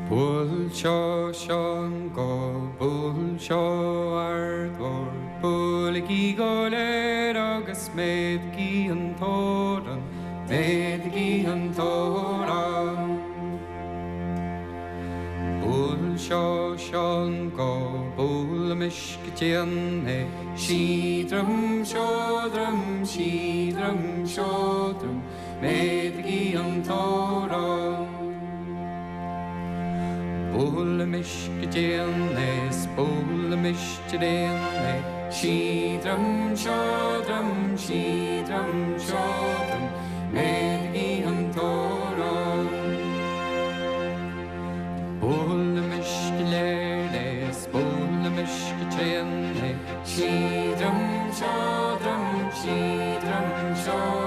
Pulsho Shango, Pulsho Arthur, Pulgi Goleragus, Medgi and Toran, Medgi and Toran. Pulsho Shango, Pulmishkitiane, Shidrum Shodrum, Shidrum Shodrum, Medgi and Toran. Pulmishkitiane, Pulmishkitiane, Shidrum Shodrum, Shidrum Shodrum, Medgi and Toran. Pulmishkitiane, Pulmishkitiane, Shidrum Shodrum, Shidrum Shodrum.